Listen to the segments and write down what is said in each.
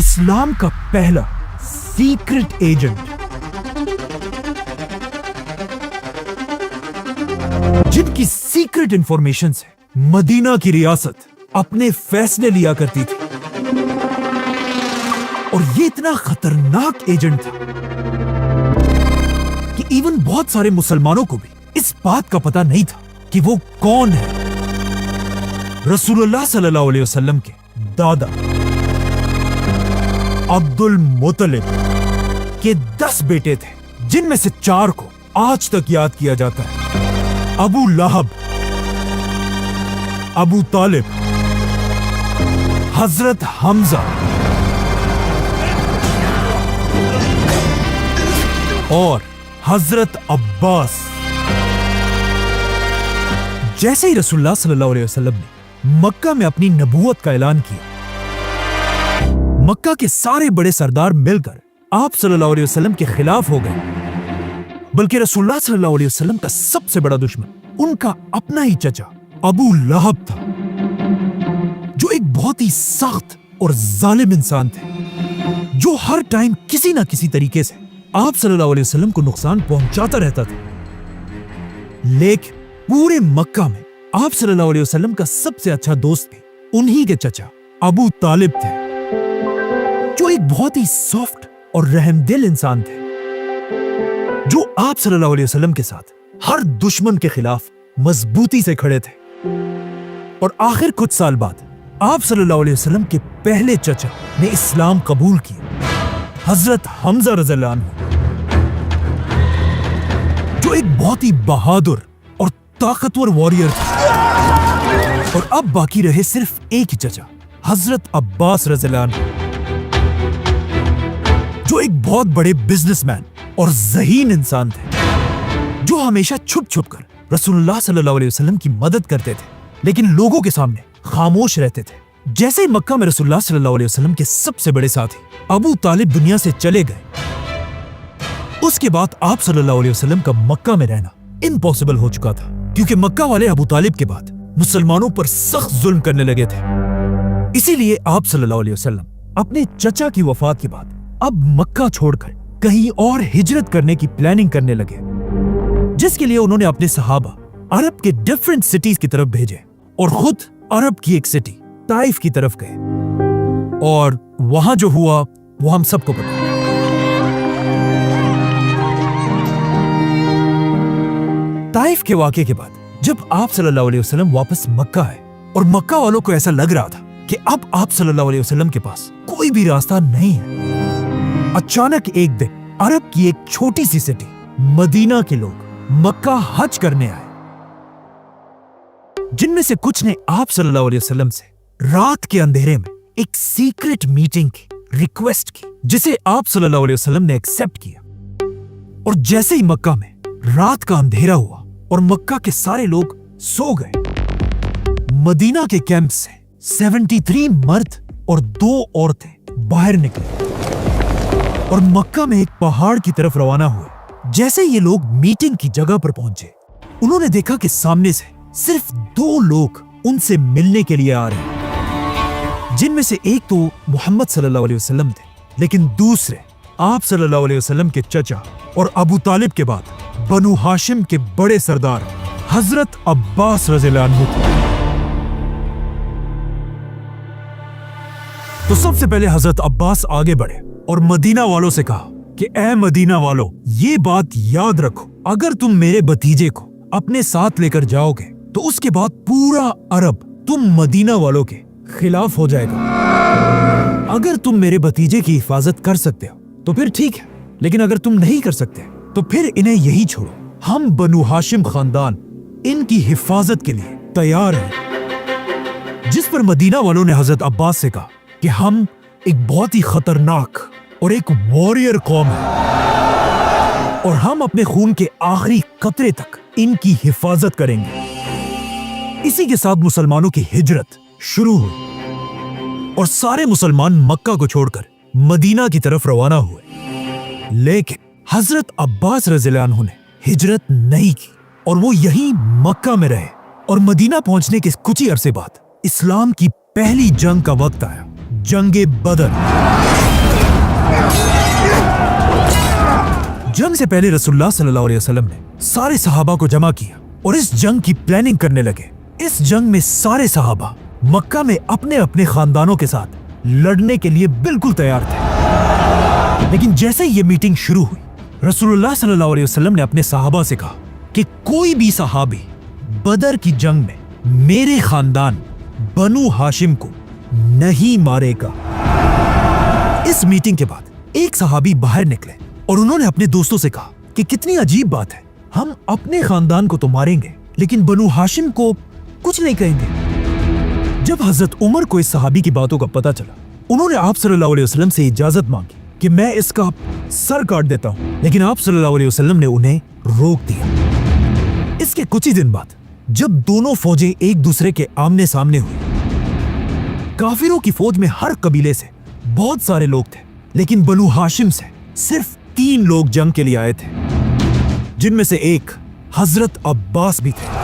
इस्लाम का पहला secret agent जिनकी सीक्रेट इंफॉर्मेशन से मदीना की रियासत अपने फैसले लिया करती थी। और ये इतना खतरनाक एजेंट था कि इवन बहुत सारे मुसलमानों को भी इस बात का पता नहीं था कि वो कौन है। रसूलुल्लाह सल्लल्लाहु अलैहि वसल्लम के दादा अब्दुल मुत्तलिब के 10 बेटे थे, जिनमें से 4 को आज तक याद किया जाता है। अबू लहब, अबू तालिब, हजरत हमजा और हजरत अब्बास। जैसे ही रसूलुल्लाह सल्लल्लाहु अलैहि वसल्लम ने मक्का में अपनी नबूवत का ऐलान किया, मक्का के सारे बड़े सरदार मिलकर आप सल्लल्लाहु अलैहि वसल्लम के खिलाफ हो गए। बल्कि रसूलुल्लाह सल्लल्लाहु अलैहि वसल्लम का सबसे बड़ा दुश्मन उनका अपना ही चचा अबू लहब था, जो एक बहुत ही सख्त और जालिम इंसान थे, जो हर टाइम किसी ना किसी तरीके से आप सल्लल्लाहु अलैहि वसल्लम को नुकसान पहुंचाता रहता था। लेकिन पूरे मक्का में आप सल्लल्लाहु अलैहि वसल्लम का सबसे अच्छा दोस्त भी उन्हीं के चचा अबू तालिब थे, जो एक बहुत ही सॉफ्ट और रहमदिल इंसान थे, जो आप सल्लल्लाहु अलैहि वसल्लम के साथ हर दुश्मन के खिलाफ मजबूती से खड़े थे। और आखिर कुछ साल बाद आप सल्लल्लाहु अलैहि वसल्लम के पहले चचा ने इस्लाम कबूल किया, हजरत हमजा रज़ियल्लाहु अन्हु, जो एक बहुत ही बहादुर और ताकतवर वॉरियर था। और अब बाकी रहे सिर्फ एक ही चचा, हजरत अब्बास रज़ियल्लाहु अन्हु, जो एक बहुत बड़े बिजनेसमैन और ज़हीन इंसान थे, जो हमेशा छुप छुप कर रसूलुल्लाह सल्लल्लाहु अलैहि वसल्लम की मदद करते थे, लेकिन लोगों के सामने खामोश रहते थे। जैसे ही मक्का में रसूलुल्लाह सल्लल्लाहु अलैहि वसल्लम के सबसे बड़े साथी अबू तालिब दुनिया से चले गए, उसके बाद आप सल्लल्लाहु अलैहि वसल्लम का मक्का में रहना इम्पॉसिबल हो चुका था, क्योंकि मक्का वाले अबू तालिब के बाद मुसलमानों पर सख्त जुल्म करने लगे थे। इसीलिए आप सल्लल्लाहु अलैहि वसल्लम अपने चचा की वफात के बाद अब मक्का छोड़कर कहीं और हिजरत करने की प्लानिंग करने लगे, जिसके लिए उन्होंने अपने सहाबा अरब के डिफरेंट सिटीज की तरफ भेजे और खुद अरब की एक सिटी ताइफ की तरफ गए। और वहां जो हुआ वो हम सबको पता है। ताइफ के वाक़े के बाद जब आप सल्लल्लाहु अलैहि वसल्लम वापस मक्का आए और मक्का वालों को ऐसा लग रहा था कि अब आप सल्लल्लाहु अलैहि वसल्लम के पास कोई भी रास्ता नहीं है, अचानक एक दिन अरब की एक छोटी सी सिटी मदीना के लोग मक्का हज करने आए, जिनमें से कुछ ने आप सल्लल्लाहु अलैहि वसल्लम से रात के अंधेरे में एक सीक्रेट मीटिंग की रिक्वेस्ट की, जिसे आप सल्लल्लाहु अलैहि वसल्लम ने एक्सेप्ट किया। और जैसे ही मक्का में रात का अंधेरा हुआ और मक्का के सारे लोग सो गए, मदीना के कैंप से 73 मर्द और 2 औरतें बाहर निकले और मक्का में एक पहाड़ की तरफ रवाना हुए। जैसे ये लोग मीटिंग की जगह पर पहुंचे, उन्होंने देखा कि सामने से सिर्फ 2 लोग उनसे मिलने के लिए आ रहे हैं, जिनमें से एक तो मोहम्मद सल्लल्लाहु अलैहि वसल्लम थे, लेकिन दूसरे आप सल्लल्लाहु अलैहि वसल्लम के चचा और अबू तालिब के बाद बनु हाशिम के बड़े सरदार हजरत अब्बास रज़ियल्लाहु अन्हु थे। तो सबसे पहले हजरत अब्बास आगे बढ़े और मदीना वालों से कहा कि ऐ मदीना वालों, ये बात याद रखो, अगर तुम मेरे भतीजे को अपने साथ लेकर जाओगे तो उसके बाद पूरा अरब तुम मदीना वालों के खिलाफ हो जाएगा। अगर तुम मेरे भतीजे की हिफाजत कर सकते हो तो फिर ठीक है, लेकिन अगर तुम नहीं कर सकते तो फिर इन्हें यही छोड़ो, हम बनु हाशिम खानदान इनकी हिफाजत के लिए तैयार हैं। जिस पर मदीना वालों ने हजरत अब्बास से कहा कि हम एक बहुत ही खतरनाक और एक वॉरियर कौम है और हम अपने खून के आखिरी कतरे तक इनकी हिफाजत करेंगे। इसी के साथ मुसलमानों की हिजरत शुरू हुई और सारे मुसलमान मक्का को छोड़कर मदीना की तरफ रवाना हुए। लेकिन हजरत अब्बास रज़ियल्लाहु अन्हु ने हिजरत नहीं की और वो यहीं मक्का में रहे। और मदीना पहुंचने के कुछ ही अरसे बाद इस्लाम की पहली जंग का वक्त आया, जंगे बदर। जंग से पहले रसूलुल्लाह सल्लल्लाहु अलैहि वसल्लम ने सारे सहाबा को जमा किया और इस जंग की प्लानिंग करने लगे। इस जंग में सारे सहाबा मक्का में अपने अपने खानदानों के साथ लड़ने के लिए बिल्कुल तैयार थे। लेकिन जैसे ही ये मीटिंग शुरू हुई, रसूलुल्लाह सल्लल्लाहु अलैहि वसल्लम ने अपने सहाबा से कहा कि कोई भी सहाबी बदर की जंग में मेरे खानदान बनु हाशिम को नहीं मारेगा। इस मीटिंग के बाद एक सहाबी बाहर निकले और उन्होंने अपने दोस्तों से कहा कि कितनी अजीब बात है, हम अपने खानदान को तो मारेंगे लेकिन बनु हाशिम को कुछ नहीं कहेंगे। जब हजरत उमर को इस सहाबी की बातों का पता चला, उन्होंने आप सल्लल्लाहु अलैहि वसल्लम से इजाजत मांगी कि मैं इसका सर काट देता हूं, लेकिन आप सल्लल्लाहु अलैहि वसल्लम ने उन्हें रोक दिया। इसके कुछ ही दिन बाद जब दोनों फौजें एक दूसरे के आमने सामने हुई, काफिरों की फौज में हर कबीले से बहुत सारे लोग थे, लेकिन बनु हाशिम से सिर्फ 3 लोग जंग के लिए आए थे, जिनमें से एक हजरत अब्बास भी थे।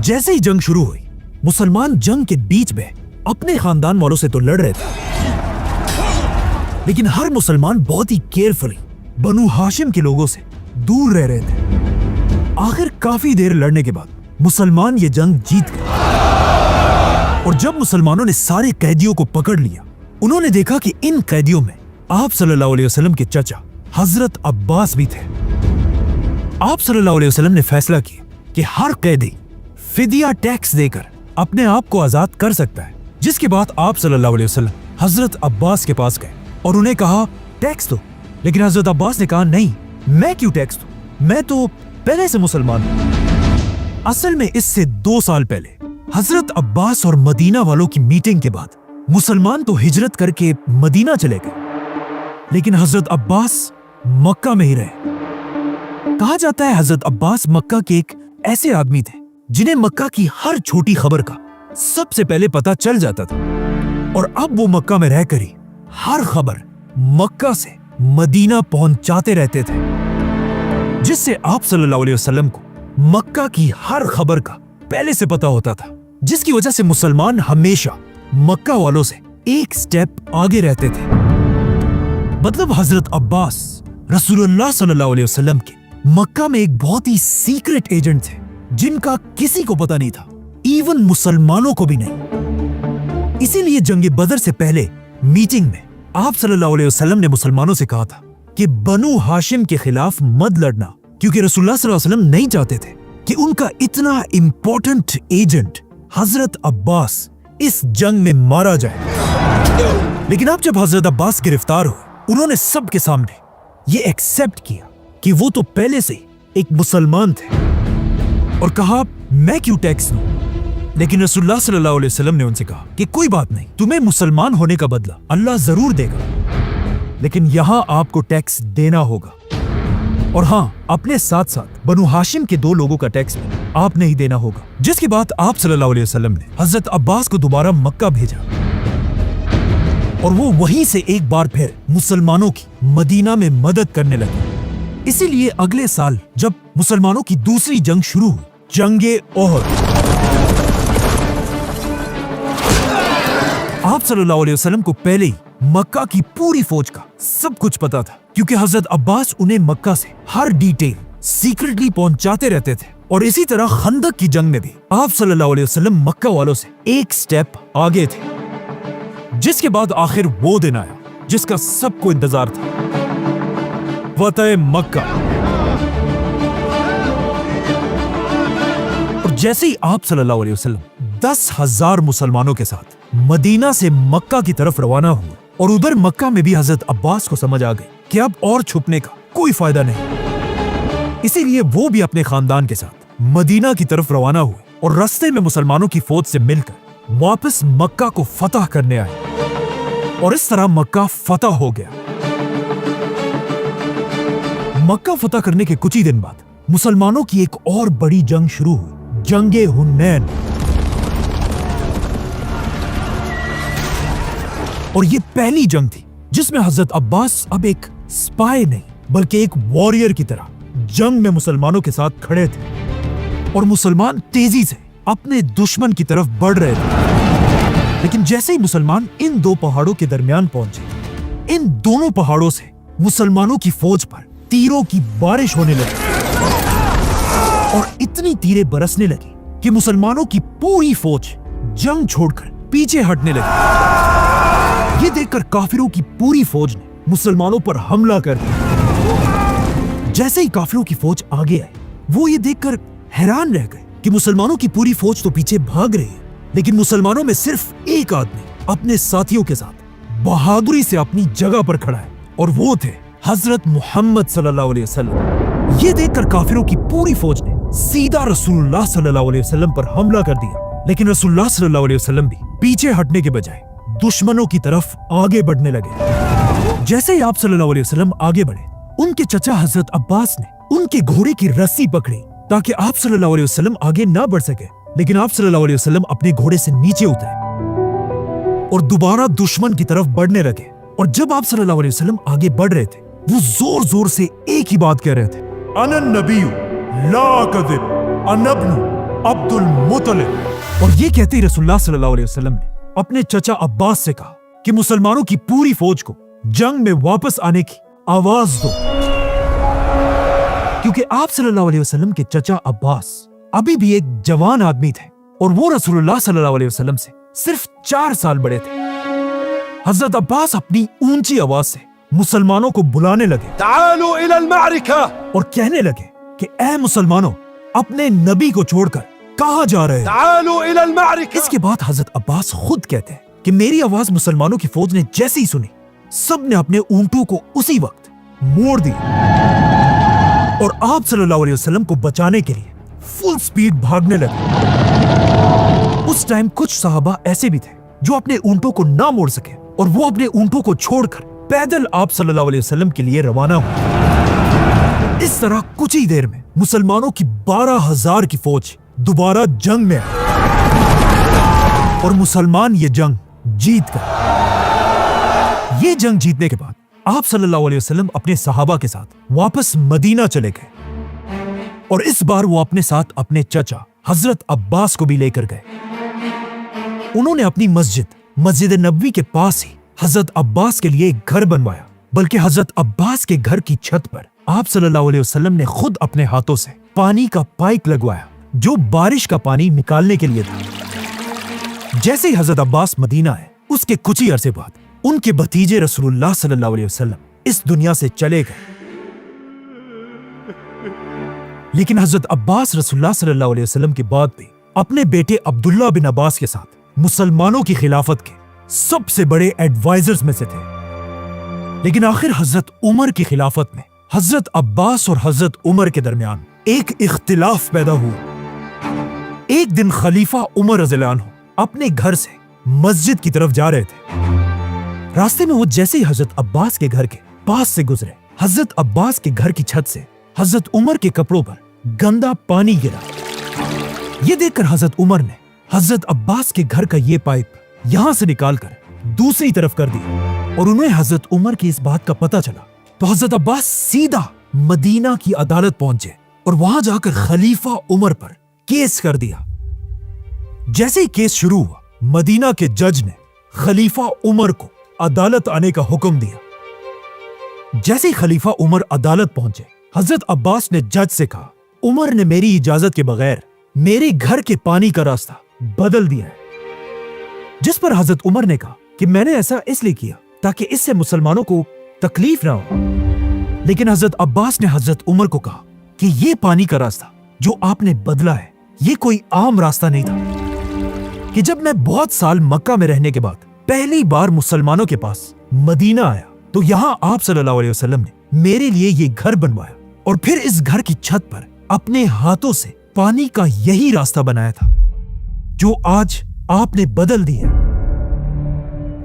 जैसे ही जंग शुरू हुई, मुसलमान जंग के बीच में अपने खानदान वालों से तो लड़ रहे थे, लेकिन हर मुसलमान बहुत ही केयरफुली बनु हाशिम के लोगों से दूर रह रहे थे। आखिर काफी देर लड़ने के बाद मुसलमान ये जंग जीत गए और जब मुसलमानों ने सारे कैदियों को पकड़ लिया, उन्होंने देखा कि इन कैदियों में आप सल्लल्लाहु अलैहि वसल्लम के चचा हजरत अब्बास भी थे। आप सल्लल्लाहु अलैहि वसल्लम ने फैसला किया कि हर कैदी फिदिया टैक्स देकर अपने आप को आजाद कर सकता है। जिसके बाद आप सल्लल्लाहु अलैहि वसल्लम हजरत अब्बास के पास गए और उन्हें कहा टैक्स दो, लेकिन हजरत अब्बास ने कहा नहीं, मैं क्यों टैक्स दूं, मैं तो पहले से मुसलमान हूं। असल में इससे 2 साल पहले हजरत अब्बास और मदीना वालों की मीटिंग के बाद मुसलमान तो हिजरत करके मदीना चले गए, लेकिन हजरत अब्बास मक्का में ही रहे। कहा जाता है हजरत अब्बास मक्का के एक ऐसे आदमी थे जिन्हें मक्का की हर छोटी खबर का सबसे पहले पता चल जाता था, और अब वो मक्का में रहकर ही हर खबर मक्का से मदीना पहुंचाते रहते थे, जिससे आप सल्लल्लाहु अलैहि वसल्लम को मक्का की हर खबर का पहले से पता होता था, जिसकी वजह से मुसलमान हमेशा मक्का वालों से एक स्टेप आगे रहते थे। मतलब हजरत अब्बास रसूलुल्लाह सल्लल्लाहु अलैहि वसल्लम के मक्का में एक बहुत ही सीक्रेट एजेंट थे, जिनका किसी को पता नहीं था, इवन मुसलमानों को भी नहीं। इसीलिए जंग बदर से पहले मीटिंग में आप सल्लल्लाहु अलैहि वसल्लम ने मुसलमानों से कहा था कि बनु हाशिम के खिलाफ मत लड़ना, क्योंकि रसूलुल्लाह सल्लल्लाहु अलैहि वसल्लम नहीं चाहते थे कि उनका इतना इंपॉर्टेंट एजेंट हजरत अब्बास इस जंग में मारा जाए। लेकिन अब जब हजरत अब्बास गिरफ्तार हुए, उन्होंने सबके सामने ये एक्सेप्ट किया कि वो तो पहले से एक मुसलमान थे और कहा मैं क्यों टैक्स दूं। लेकिन रसूलुल्लाह सल्लल्लाहु अलैहि वसल्लम ने उनसे कहा कि कोई बात नहीं, तुम्हें मुसलमान होने का बदला अल्लाह जरूर देगा, लेकिन यहां आपको टैक्स देना होगा, और हाँ, अपने साथ साथ बनु हाशिम के 2 लोगों का टैक्स भी आपने ही देना होगा। जिसके बाद आप सल्लल्लाहु अलैहि वसल्लम ने हजरत अब्बास को दोबारा मक्का भेजा और वो वहीं से एक बार फिर मुसलमानों की मदीना में मदद करने लगे। इसीलिए अगले साल जब मुसलमानों की दूसरी जंग शुरू हुई, जंगे ओहद, आप सल्लल्लाहु अलैहि वसल्लम को पहले ही मक्का की पूरी फौज का सब कुछ पता था, क्योंकि हजरत अब्बास उन्हें मक्का से हर डिटेल सीक्रेटली पहुंचाते रहते थे। और इसी तरह खंदक की जंग में भी आप सल्लल्लाहु अलैहि वसल्लम मक्का वालों से एक स्टेप आगे थे। जिसके बाद आखिर वो दिन आया जिसका सबको इंतजार था, फतह मक्का। और जैसे ही आप सल्लल्लाहु अलैहि वसल्लम 10,000 मुसलमानों के साथ मदीना से मक्का की तरफ रवाना हुए, और उधर मक्का में भी हजरत अब्बास को समझ आ गई कि अब और छुपने का कोई फायदा नहीं। इसीलिए वो भी अपने खानदान के साथ मदीना की तरफ रवाना हुए और रास्ते में मुसलमानों की फौज से मिलकर वापस मक्का को फतह करने आए, और इस तरह मक्का फतह हो गया। मक्का फतह करने के कुछ ही दिन बाद मुसलमानों की एक और बड़ी जंग शुरू हुई, जंगे हुनैन। और ये पहली जंग थी जिसमें हजरत अब्बास अब एक स्पाई नहीं बल्कि एक वॉरियर की तरह जंग में मुसलमानों के साथ खड़े थे, और मुसलमान तेजी से अपने दुश्मन की तरफ बढ़ रहे थे। लेकिन जैसे ही मुसलमान इन दो पहाड़ों के दरमियान पहुंचे, इन दोनों पहाड़ों से मुसलमानों की फौज पर तीरों की बारिश होने लगी और इतनी तीरें बरसने लगी कि मुसलमानों की पूरी फौज जंग छोड़कर पीछे हटने लगी। ये देखकर काफिरों की पूरी फौज ने मुसलमानों पर हमला कर दिया। जैसे ही काफिरों की फौज आगे आई, वो ये देखकर हैरान रह गए कि मुसलमानों की पूरी फौज तो पीछे भाग रही है, लेकिन मुसलमानों में सिर्फ एक आदमी अपने साथियों के साथ बहादुरी से अपनी जगह पर खड़ा है, और वो थे हजरत मोहम्मद सल्लल्लाहु अलैहि वसल्लम। ये देखकर काफिरों की पूरी फौज ने सीधा रसूलुल्लाह सल्लल्लाहु अलैहि वसल्लम पर हमला कर दिया, लेकिन रसूलुल्लाह सल्लल्लाहु अलैहि वसल्लम भी पीछे हटने के बजाय दुश्मनों की तरफ आगे बढ़ने लगे। जैसे ही आप सल्लल्लाहु अलैहि वसल्लम आगे बढ़े, उनके चचा हजरत अब्बास ने उनके घोड़े की रस्सी पकड़ी ताकि आप सल्लल्लाहु अलैहि वसल्लम आगे ना बढ़ सके, लेकिन आप सल्लल्लाहु अलैहि वसल्लम अपने घोड़े से नीचे उतरे और दोबारा दुश्मन की तरफ बढ़ने लगे। और जब आप सल्लल्लाहु अलैहि वसल्लम आगे बढ़ रहे थे, वो जोर जोर से एक ही बात कह रहे थे, अनन नबिय्यु ला कज़िब अना इब्नु अब्दुल मुत्तलिब। और ये कहते ही रसूलुल्लाह सल्लल्लाहु अलैहि वसल्लम ने अपने चचा अब्बास से कहा कि मुसलमानों की पूरी फौज को जंग में वापस आने की आवाज दो, क्योंकि आप सल्लल्लाहु अलैहि वसल्लम के चचा अब्बास अभी भी एक जवान आदमी थे और वो रसूलुल्लाह सल्लल्लाहु अलैहि वसल्लम से सिर्फ 4 साल बड़े थे। हजरत अब्बास अपनी ऊंची आवाज से मुसलमानों को बुलाने लगे, तालू इलल मारिका, और कहने लगे कि ऐ मुसलमानों, अपने नबी को छोड़कर कहां जा रहे हैं? तालू इलल मारिका। इसके बाद हजरत अब्बास खुद कहते हैं कि मेरी आवाज मुसलमानों की फौज ने जैसे ही सुनी, सब ने अपने ऊंटों को उसी वक्त मोड़ दिया और आप सल्लल्लाहु अलैहि वसल्लम को बचाने के लिए फुल स्पीड भागने लगे। उस टाइम कुछ सहाबा ऐसे भी थे जो अपने ऊंटों को ना मोड़ सके और वो अपने ऊंटों को छोड़कर पैदल आप सल्लल्लाहु अलैहि वसल्लम के लिए रवाना हुए। इस तरह कुछ ही देर में मुसलमानों की 12,000 की फौज दोबारा जंग में आई और मुसलमान ये जंग जीत गए। ये जंग जीतने के बाद आप सल्लल्लाहु अलैहि वसल्लम अपने सहाबा के साथ वापस मदीना चले गए और इस बार वो अपने साथ अपने चचा हजरत अब्बास को भी लेकर गए। उन्होंने अपनी मस्जिद नबवी के पास ही हजरत अब्बास के लिए एक घर बनवाया, बल्कि हजरत अब्बास के घर की छत पर आप सल्लल्लाहु अलैहि वसल्लम ने खुद अपने हाथों से पानी का पाइप लगवाया जो बारिश का पानी निकालने के लिए था। जैसे ही हजरत अब्बास मदीना आए, उसके कुछ ही अरसे बाद उनके भतीजे रसूलुल्लाह सल्लल्लाहु अलैहि वसल्लम इस दुनिया से चले गए। लेकिन हजरत अब्बास रसूलुल्लाह सल्लल्लाहु अलैहि वसल्लम के बाद भी अपने बेटे अब्दुल्लाह बिन अब्बास के साथ मुसलमानों की खिलाफत के सबसे बड़े एडवाइजर्स में से थे। लेकिन आखिर हजरत उमर की खिलाफत में हजरत अब्बास और हजरत उमर के दरमियान एक इख्तिलाफ पैदा हुआ। एक दिन खलीफा उमर रज़ियल्लाहु अन्हु अपने घर से मस्जिद की तरफ जा रहे थे। रास्ते में वो जैसे ही हजरत अब्बास के घर के पास से गुजरे, हजरत अब्बास के घर की छत से हजरत उमर के कपड़ों पर गंदा पानी गिरा। ये देखकर हजरत उमर ने हजरत अब्बास के घर का ये पाइप यहां से निकालकर दूसरी तरफ कर दिया और उन्हें हजरत उमर की इस बात का पता चला तो हजरत अब्बास सीधा मदीना की अदालत पहुंचे और वहां जाकर खलीफा उमर पर केस कर दिया। जैसे ही केस शुरू हुआ, मदीना के जज ने खलीफा उमर को अदालत आने का हुक्म दिया। जैसे ही खलीफा उमर अदालत पहुंचे, हजरत अब्बास ने जज से कहा, उमर ने मेरी इजाजत के बगैर मेरे घर के पानी का रास्ता बदल दिया है। जिस पर हजरत उमर ने कहा कि मैंने ऐसा इसलिए किया ताकि इससे मुसलमानों को तकलीफ ना हो। लेकिन हजरत अब्बास ने हजरत उमर को कहा कि ये पानी का रास्ता जो आपने बदला है, ये कोई आम रास्ता नहीं था। कि जब मैं बहुत साल मक्का में रहने के बाद पहली बार मुसलमानों के पास मदीना आया तो यहाँ आप सल्लल्लाहु अलैहि वसल्लम ने मेरे लिए ये घर बनवाया और फिर इस घर की छत पर अपने हाथों से पानी का यही रास्ता बनाया था जो आज आपने बदल दिया।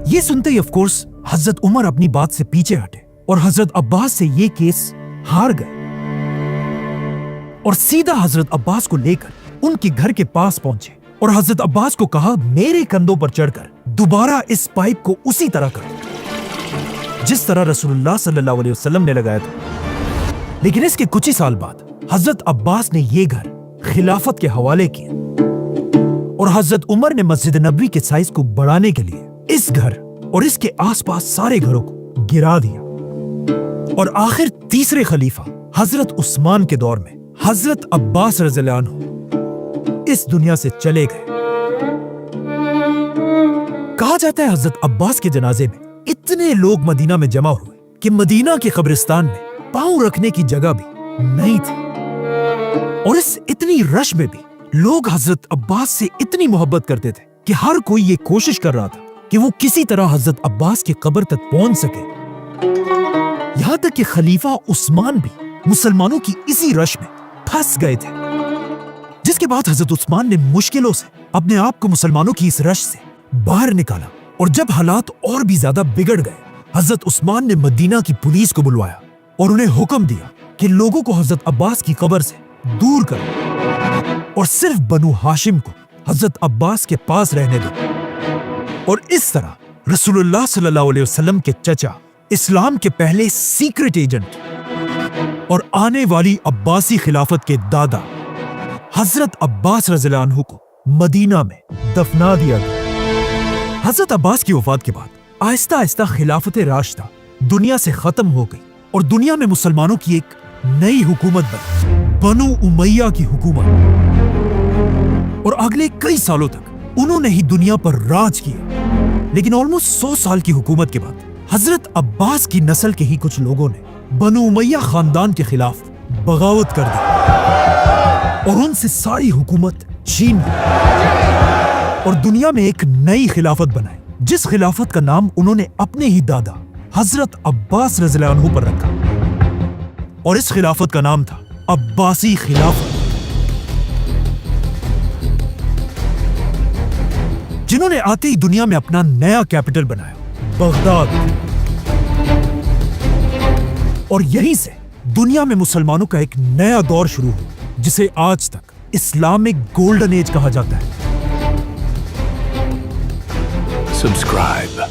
ये सुनते ही ऑफ कोर्स हजरत उमर अपनी बात से पीछे हटे और हजरत अब्बास से ये केस हार गए और सीधा हजरत अब्बास को लेकर उनके घर के पास पहुंचे और हजरत अब्बास को कहा, मेरे कंधों पर चढ़कर दोबारा इस पाइप को उसी तरह करो जिस तरह रसूलुल्लाह सल्लल्लाहु अलैहि वसल्लम ने लगाया था। लेकिन इसके कुछ ही साल बाद हजरत अब्बास ने ये घर खिलाफत के हवाले किया اور حضرت عمر نے مسجد نبوی کے سائز کو بڑھانے کے لیے اس گھر اور اس کے آس پاس سارے گھروں کو گرا دیا۔ اور آخر تیسرے خلیفہ حضرت عثمان کے دور میں حضرت عباس رضی اللہ عنہ اس دنیا سے چلے گئے۔ کہا جاتا ہے حضرت عباس کے جنازے میں اتنے لوگ مدینہ میں جمع ہوئے کہ مدینہ کے قبرستان میں پاؤں رکھنے کی جگہ بھی نہیں تھی، اور اس اتنی رش میں بھی لوگ حضرت عباس سے اتنی محبت کرتے تھے کہ ہر کوئی یہ کوشش کر رہا تھا کہ وہ کسی طرح حضرت عباس کی قبر تک پہنچ سکے، یہاں تک کہ خلیفہ عثمان بھی مسلمانوں کی اسی رش میں پھنس گئے تھے، جس کے بعد حضرت عثمان نے مشکلوں سے اپنے آپ کو مسلمانوں کی اس رش سے باہر نکالا۔ اور جب حالات اور بھی زیادہ بگڑ گئے، حضرت عثمان نے مدینہ کی پولیس کو بلوایا اور انہیں حکم دیا کہ لوگوں کو حضرت عباس کی قبر سے دور کرو اور صرف بنو ہاشم کو حضرت عباس کے پاس رہنے دو۔ اور اس طرح رسول اللہ صلی اللہ علیہ وسلم کے چچا، اسلام کے پہلے سیکرٹ ایجنٹ اور آنے والی عباسی خلافت کے دادا حضرت عباس رضی اللہ عنہ کو مدینہ میں دفنا دیا گیا۔ حضرت عباس کی وفات کے بعد آہستہ آہستہ خلافت راشدہ دنیا سے ختم ہو گئی اور دنیا میں مسلمانوں کی ایک نئی حکومت بنی، بنو امیہ کی حکومت، اور اگلے کئی سالوں تک انہوں نے ہی دنیا پر راج کیا۔ لیکن آلموسٹ 100 سال کی حکومت کے بعد حضرت عباس کی نسل کے ہی کچھ لوگوں نے بنو امیہ خاندان کے خلاف بغاوت کر دی اور ان سے ساری حکومت چھین لی اور دنیا میں ایک نئی خلافت بنائی، جس خلافت کا نام انہوں نے اپنے ہی دادا حضرت عباس رضی اللہ عنہ پر رکھا، اور اس خلافت کا نام تھا عباسی خلافت، جنہوں نے آتے ہی دنیا میں اپنا نیا کیپٹل بنایا، بغداد، اور یہیں سے دنیا میں مسلمانوں کا ایک نیا دور شروع ہوا جسے آج تک اسلامک گولڈن ایج کہا جاتا ہے۔ Subscribe.